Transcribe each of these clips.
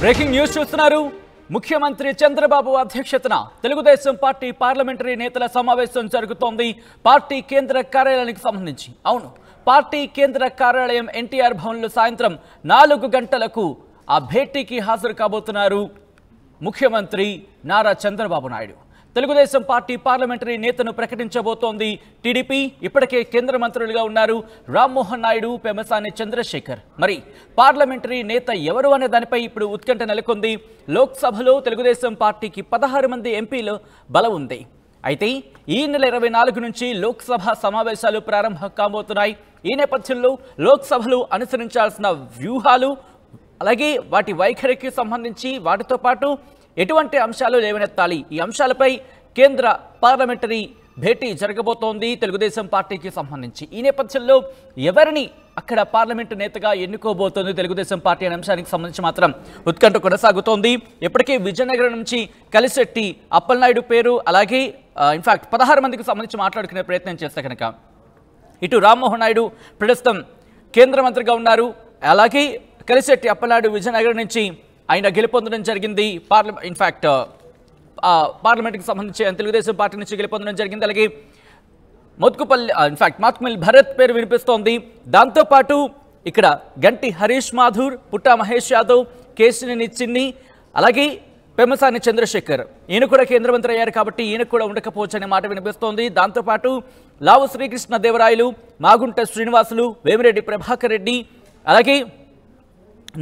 Breaking news చూస్తున్నారు. ముఖ్యమంత్రి చంద్రబాబు అధ్యక్షతన తెలుగుదేశం పార్టీ పార్లమెంటరీ నేతల సమావేశం జరుగుతోంది. పార్టీ కేంద్ర కార్యాలయానికి సంబంధించి పార్టీ కేంద్ర కార్యాలయం ఎన్టీఆర్ భవన్లో సాయంత్రం 4 గంటలకు ఆ భేటీకి హాజరు కాబోతున్నారు ముఖ్యమంత్రి నారా చంద్రబాబు నాయుడు. తెలుగుదేశం పార్టీ పార్లమెంటరీ నేతను ప్రకటించబోతోంది టీడీపీ. ఇప్పటికే కేంద్ర మంత్రులుగా ఉన్నారు రామ్మోహన్ నాయుడు, పెమ్మసాని చంద్రశేఖర్. మరి పార్లమెంటరీ నేత ఎవరు అనే దానిపై ఇప్పుడు ఉత్కంఠ నెలకొంది. లోక్సభలో తెలుగుదేశం పార్టీకి 16 మంది ఎంపీలు బలం ఉంది. అయితే ఈ నెల 24 నుంచి లోక్సభ సమావేశాలు ప్రారంభం కాబోతున్నాయి. ఈ నేపథ్యంలో లోక్సభలో అనుసరించాల్సిన వ్యూహాలు, అలాగే వాటి వైఖరికి సంబంధించి వాటితో పాటు ఎటువంటి అంశాలు లేవనెత్తాలి, ఈ అంశాలపై కేంద్ర పార్లమెంటరీ భేటీ జరగబోతోంది తెలుగుదేశం పార్టీకి సంబంధించి. ఈ నేపథ్యంలో ఎవరిని అక్కడ పార్లమెంటు నేతగా ఎన్నుకోబోతోంది తెలుగుదేశం పార్టీ అనే అంశానికి సంబంధించి మాత్రం ఉత్కంఠ కొనసాగుతోంది. ఇప్పటికే విజయనగరం నుంచి కలిశెట్టి అప్పలనాయుడు పేరు, అలాగే ఇన్ఫాక్ట్ 16 మందికి సంబంధించి మాట్లాడుకునే ప్రయత్నం చేస్తే కనుక ఇటు రామ్మోహన్ నాయుడు ప్రస్తుతం కేంద్ర మంత్రిగా ఉన్నారు. అలాగే కలిశెట్టి అప్పలనాయుడు విజయనగరం నుంచి ఆయన గెలుపొందడం జరిగింది. ఇన్ఫాక్ట్ పార్లమెంట్కి సంబంధించి తెలుగుదేశం పార్టీ నుంచి గెలుపొందడం జరిగింది. అలాగే మాత్కుమిల్ భరత్ పేరు వినిపిస్తోంది. దాంతోపాటు ఇక్కడ గంటి హరీష్ మాథూర్, పుట్టా మహేష్ యాదవ్, కేశినేని చిన్ని, అలాగే పెమ్మసాని చంద్రశేఖర్, ఈయన కూడా కేంద్ర మంత్రి అయ్యారు కాబట్టి ఈయనకు కూడా ఉండకపోవచ్చు అనే మాట వినిపిస్తోంది. దాంతోపాటు లావు శ్రీకృష్ణ దేవరాయలు, మాగుంట శ్రీనివాసులు, వేమిరెడ్డి ప్రభాకర్ రెడ్డి, అలాగే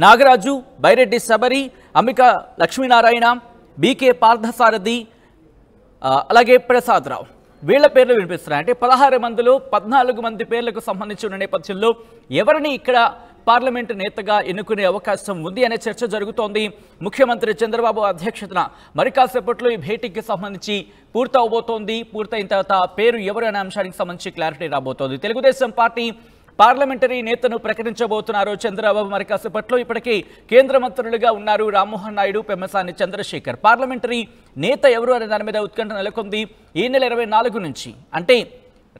నాగరాజు, బైరెడ్డి శబరి, అంబిక లక్ష్మీనారాయణ, బీకే పార్థసారథి, అలాగే ప్రసాదరావు, వీళ్ల పేర్లు వినిపిస్తున్నాయి. అంటే 16 మందిలో 14 మంది పేర్లకు సంబంధించి ఉన్న నేపథ్యంలో ఎవరిని ఇక్కడ పార్లమెంటు నేతగా ఎన్నుకునే అవకాశం ఉంది అనే చర్చ జరుగుతోంది. ముఖ్యమంత్రి చంద్రబాబు అధ్యక్షతన మరి కాసేపట్లో ఈ భేటీకి సంబంధించి పూర్తవబోతోంది. పూర్తయిన తర్వాత పేరు ఎవరు అనే అంశానికి సంబంధించి క్లారిటీ రాబోతోంది. తెలుగుదేశం పార్టీ పార్లమెంటరీ నేతను ప్రకటించబోతున్నారు చంద్రబాబు మరి కాసేపట్లో. ఇప్పటికీ కేంద్ర మంత్రులుగా ఉన్నారు రామ్మోహన్ నాయుడు, పెమ్మసాని చంద్రశేఖర్. పార్లమెంటరీ నేత ఎవరు అనే దాని మీద ఉత్కంఠ నెలకొంది. ఈ నెల 24 నుంచి, అంటే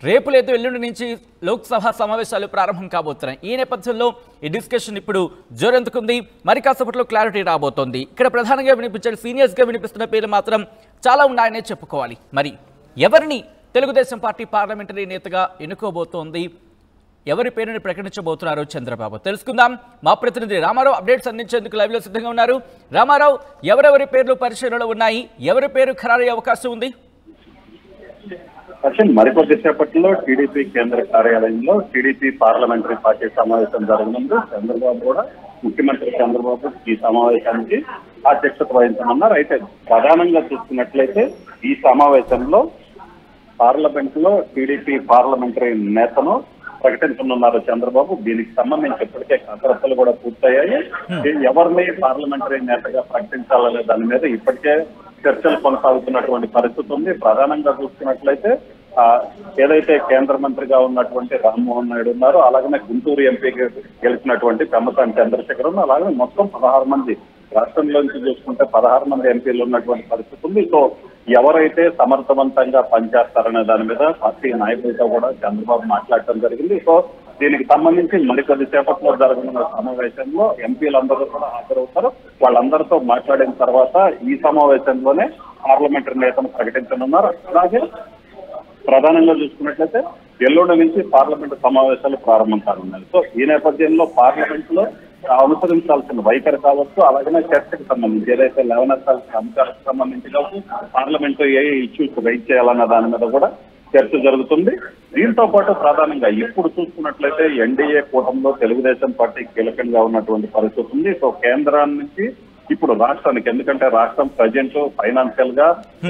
రేపు లేదు ఎల్లుండి నుంచి లోక్సభ సమావేశాలు ప్రారంభం కాబోతున్నాయి. ఈ నేపథ్యంలో ఈ డిస్కషన్ ఇప్పుడు జోరెందుకుంది. మరి కాసేపట్లో క్లారిటీ రాబోతోంది. ఇక్కడ ప్రధానంగా వినిపించే సీనియర్స్గా వినిపిస్తున్న పేర్లు మాత్రం చాలా ఉన్నాయనే చెప్పుకోవాలి. మరి ఎవరిని తెలుగుదేశం పార్టీ పార్లమెంటరీ నేతగా ఎన్నుకోబోతోంది, ఎవరి పేరుని ప్రకటించబోతున్నారు చంద్రబాబు, తెలుసుకుందాం. మా ప్రతినిధి రామారావు అప్డేట్స్ అందించేందుకు లైవ్లో సిద్ధంగా ఉన్నారు. రామారావు, ఎవరెవరి పేర్లు పరిశీలనలో ఉన్నాయి, ఎవరి పేరు ఖరారయ్యే అవకాశం ఉంది? మరికొద్ది సేపట్లో టీడీపీ కేంద్ర కార్యాలయంలో టీడీపీ పార్లమెంటరీ పార్టీ సమావేశం జరగనుంది. చంద్రబాబు కూడా, ముఖ్యమంత్రి చంద్రబాబు ఈ సమావేశానికి అధ్యక్షత వహించనున్నారు. అయితే ప్రధానంగా చూసుకున్నట్లయితే ఈ సమావేశంలో పార్లమెంట్ లో టీడీపీ పార్లమెంటరీ నేతను ప్రకటించనున్నారు చంద్రబాబు. దీనికి సంబంధించి ఇప్పటికే కసరత్తులు కూడా పూర్తయ్యాయి. ఎవరిని పార్లమెంటరీ నేతగా ప్రకటించాలనే దాని మీద ఇప్పటికే చర్చలు కొనసాగుతున్నటువంటి పరిస్థితి ఉంది. ప్రధానంగా చూసుకున్నట్లయితే ఏదైతే కేంద్ర మంత్రిగా ఉన్నటువంటి రామ్మోహన్ నాయుడు ఉన్నారో, అలాగనే గుంటూరు ఎంపీగా గెలిచినటువంటి పెమ్మసాని చంద్రశేఖర్ ఉన్నారు. అలాగే మొత్తం 16 మంది, రాష్ట్రంలోంచి చూసుకుంటే 16 మంది ఎంపీలు ఉన్నటువంటి పరిస్థితి ఉంది. సో ఎవరైతే సమర్థవంతంగా పనిచేస్తారనే దాని మీద పార్టీ నాయకులతో కూడా చంద్రబాబు మాట్లాడటం జరిగింది. సో దీనికి సంబంధించి మరికొద్ది సేపట్లో జరగనున్న సమావేశంలో ఎంపీలందరూ కూడా హాజరవుతారు. వాళ్ళందరితో మాట్లాడిన తర్వాత ఈ సమావేశంలోనే పార్లమెంటరీ నేతను ప్రకటించనున్నారు. అలాగే ప్రధానంగా చూసుకున్నట్లయితే ఎల్లుండి నుంచి పార్లమెంటు సమావేశాలు ప్రారంభం కానున్నాయి. సో ఈ నేపథ్యంలో పార్లమెంట్ లో అనుసరించాల్సిన వైఖరి కావచ్చు, అలాగే చర్చకు సంబంధించి ఏదైతే లేవనెత్తాల్సిన అంశాలకు సంబంధించి కావచ్చు, పార్లమెంట్ ఏ ఇష్యూస్ రైజ్ చేయాలన్న దాని మీద కూడా చర్చ జరుగుతుంది. దీంతో పాటు ప్రధానంగా ఇప్పుడు చూసుకున్నట్లయితే ఎన్డీఏ కూటమిలో తెలుగుదేశం పార్టీ కీలకంగా ఉన్నటువంటి పరిస్థితి ఉంది. సో కేంద్రాన్ని నుంచి ఇప్పుడు రాష్ట్రానికి, ఎందుకంటే రాష్ట్రం ప్రజెంట్ ఫైనాన్షియల్ గా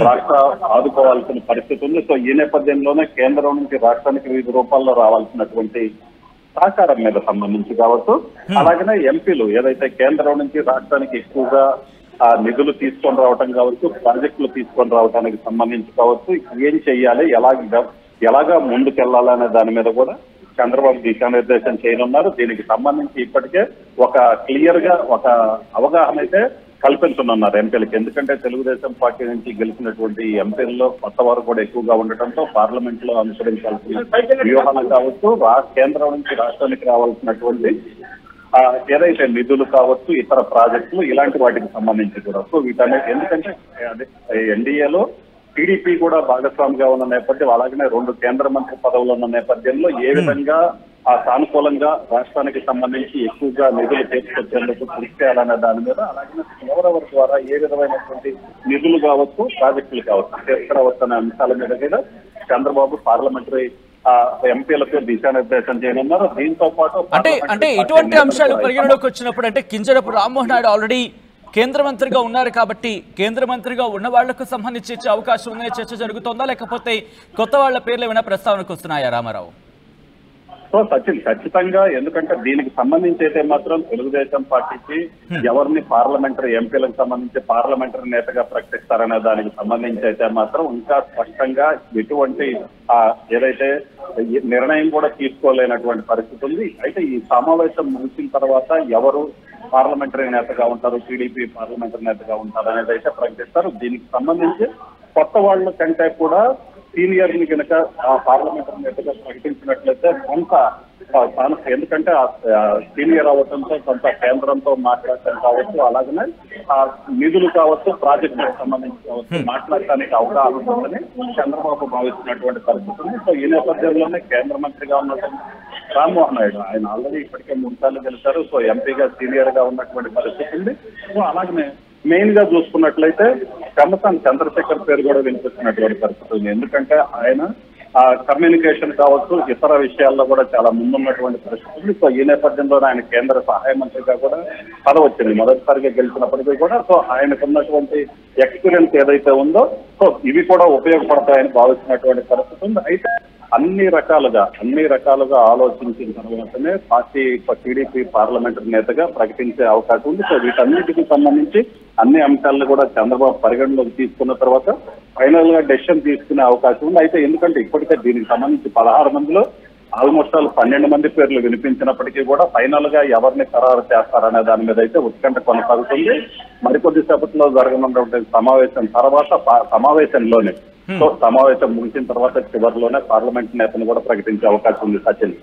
రాష్ట్ర ఆదుకోవాల్సిన పరిస్థితి ఉంది. సో ఈ నేపథ్యంలోనే కేంద్రం నుంచి రాష్ట్రానికి వివిధ రూపాల్లో రావాల్సినటువంటి సహకారం మీద సంబంధించి కావచ్చు, అలాగనే ఎంపీలు ఏదైతే కేంద్రం నుంచి రాష్ట్రానికి ఎక్కువగా నిధులు తీసుకొని రావటం కావచ్చు, ప్రాజెక్టులు తీసుకొని రావడానికి సంబంధించి కావచ్చు, ఏం చెయ్యాలి, ఎలాగా ముందుకెళ్లాలనే దాని మీద కూడా చంద్రబాబు దిశానిర్దేశం చేయనున్నారు. దీనికి సంబంధించి ఇప్పటికే ఒక క్లియర్ గా ఒక అవగాహన అయితే కల్పించనున్నారు ఎంపీలకి. ఎందుకంటే తెలుగుదేశం పార్టీ నుంచి గెలిచినటువంటి ఎంపీల్లో కొత్త వారు కూడా ఎక్కువగా ఉండటంతో పార్లమెంట్ లో అనుసరించాల్సిన వ్యూహాలు కావచ్చు, కేంద్రం నుంచి రాష్ట్రానికి రావాల్సినటువంటి ఏదైతే నిధులు కావచ్చు, ఇతర ప్రాజెక్టులు ఇలాంటి వాటికి సంబంధించి కూడా. సో వీటన్నిటి ఎందుకంటే అదే ఎన్డీఏలో టీడీపీ కూడా భాగస్వామిగా ఉన్న నేపథ్యం, అలాగనే 2 కేంద్ర మంత్రి పదవులు ఉన్న నేపథ్యంలో ఏ విధంగా సానుకూలంగా రాష్ట్రానికి సంబంధించి ఎక్కువగా నిధులు తీసుకొచ్చేందుకు కృషి చేయాలనే దాని మీద, అలాగే ఎవరెవరి ద్వారా ఏ విధమైనటువంటి నిధులు కావచ్చు, ప్రాజెక్టులు కావచ్చు తీసుకురావచ్చు అనే అంశాల మీద కూడా చంద్రబాబు పార్లమెంటరీ ఎంపీలకు దిశానిర్దేశం చేయనున్నారు. దీంతో పాటు అంటే ఇటువంటి అంశాలు పరిగణలోకి వచ్చినప్పుడు అంటే కింజరపు రామ్మోహన్ నాయుడు ఆల్రెడీ కేంద్ర మంత్రిగా ఉన్నారు కాబట్టి కేంద్ర మంత్రిగా ఉన్న వాళ్లకు సంబంధించి ఇచ్చే అవకాశం ఉందనే చర్చ జరుగుతోందా, లేకపోతే కొత్త వాళ్ల పేర్లు ఏమైనా ప్రస్తావనకు వస్తున్నాయా రామారావు? సో సచిన్ ఖచ్చితంగా, ఎందుకంటే దీనికి సంబంధించి అయితే మాత్రం తెలుగుదేశం పార్టీకి ఎవరిని పార్లమెంటరీ ఎంపీలకు సంబంధించి పార్లమెంటరీ నేతగా ప్రకటిస్తారనే దానికి సంబంధించి అయితే మాత్రం ఇంకా స్పష్టంగా ఎటువంటి ఏదైతే నిర్ణయం కూడా తీసుకోలేనటువంటి పరిస్థితి ఉంది. అయితే ఈ సమావేశం ముగిసిన తర్వాత ఎవరు పార్లమెంటరీ నేతగా ఉంటారు, టీడీపీ పార్లమెంటరీ నేతగా ఉంటారు అనేది అయితే ప్రకటిస్తారు. దీనికి సంబంధించి కొత్త వాళ్ళ కంటే కూడా సీనియర్ ని కనుక పార్లమెంటరీ నేతగా ప్రకటించినట్లయితే కొంత ఎందుకంటే సీనియర్ అవ్వడంతో కొంత కేంద్రంతో మాట్లాడటం కావచ్చు, అలాగనే నిధులు కావచ్చు, ప్రాజెక్టులకు సంబంధించి కావచ్చు మాట్లాడటానికి అవకాశం ఉందని చంద్రబాబు భావిస్తున్నటువంటి పరిస్థితి ఉంది. సో ఈ నేపథ్యంలోనే కేంద్ర మంత్రిగా ఉన్నటువంటి రామ్మోహన్ నాయుడు, ఆయన ఆల్రెడీ ఇప్పటికే 3 సార్లు గెలిచారు. సో ఎంపీగా సీనియర్ గా ఉన్నటువంటి పరిస్థితి ఉంది. సో అలాగనే మెయిన్ గా చూసుకున్నట్లయితే పెమ్మసాని చంద్రశేఖర్ పేరు కూడా వినిపిస్తున్నటువంటి పరిస్థితి ఉంది. ఎందుకంటే ఆయన కమ్యూనికేషన్ కావచ్చు, ఇతర విషయాల్లో కూడా చాలా ముందున్నటువంటి పరిస్థితి ఉంది. సో ఈ నేపథ్యంలో ఆయన కేంద్ర సహాయ మంత్రిగా కూడా పదవి వచ్చింది మొదటిసారిగా గెలిచినప్పటికీ కూడా. సో ఆయనకున్నటువంటి ఎక్స్పీరియన్స్ ఏదైతే ఉందో సో ఇవి కూడా ఉపయోగపడతాయని భావిస్తున్నటువంటి పరిస్థితి ఉంది. అయితే అన్ని రకాలుగా ఆలోచించిన తర్వాతనే టీడీపీ పార్లమెంటరీ నేతగా ప్రకటించే అవకాశం ఉంది. సో వీటన్నిటికీ సంబంధించి అన్ని అంశాలను కూడా చంద్రబాబు పరిగణలోకి తీసుకున్న తర్వాత ఫైనల్ గా డెసిషన్ తీసుకునే అవకాశం ఉంది. అయితే ఎందుకంటే ఇప్పటికే దీనికి సంబంధించి 16 మందిలో ఆల్మోస్ట్ 12 మంది పేర్లు వినిపించినప్పటికీ కూడా ఫైనల్ గా ఎవరిని ఖరారు చేస్తారనే దాని మీద అయితే ఉత్కంఠ కొనసాగుతుంది. మరికొద్దిసేపట్లో జరగనున్నటువంటి సమావేశం తర్వాత సమావేశంలోనే సో సమావేశం ముగిసిన తర్వాత చివరిలోనే పార్లమెంట్ నేతను కూడా ప్రకటించే అవకాశం ఉంది. Sachin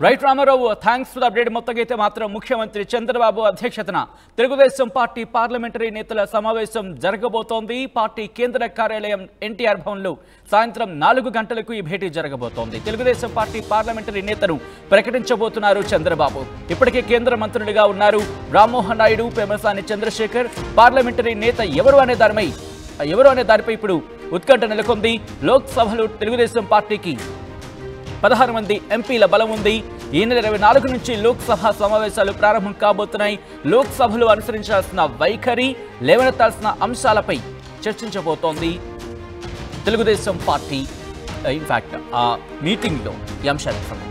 right Ramarao, thanks for update. మొత్తం అయితే మాత్రం ముఖ్యమంత్రి చంద్రబాబు అధ్యక్షతన తెలుగుదేశం పార్టీ పార్లమెంటరీ నేతల సమావేశం జరగబోతోంది. పార్టీ కేంద్ర కార్యాలయం ఎన్టీఆర్ భవన్లో సాయంత్రం 4 గంటలకు ఈ భేటీ జరగబోతోంది. తెలుగుదేశం పార్టీ పార్లమెంటరీ నేతను ప్రకటించబోతున్నారు చంద్రబాబు. ఇప్పటికే కేంద్ర మంత్రులుగా ఉన్నారు రామ్మోహన్ నాయుడు, పెమ్మసాని చంద్రశేఖర్. పార్లమెంటరీ నేత ఎవరు అనే దానిపై ఇప్పుడు ఉత్కంఠ నెలకొంది. లోక్సభలో తెలుగుదేశం పార్టీకి 16 మంది ఎంపీల బలం ఉంది. ఈ నెల 24 నుంచి లోక్సభ సమావేశాలు ప్రారంభం కాబోతున్నాయి. లోక్సభలో అనుసరించాల్సిన వైఖరి, లేవనెత్తాల్సిన అంశాలపై చర్చించబోతోంది తెలుగుదేశం పార్టీ. ఇన్ఫాక్ట్ ఆ మీటింగ్లో ఈ అంశాలకు సంబంధించి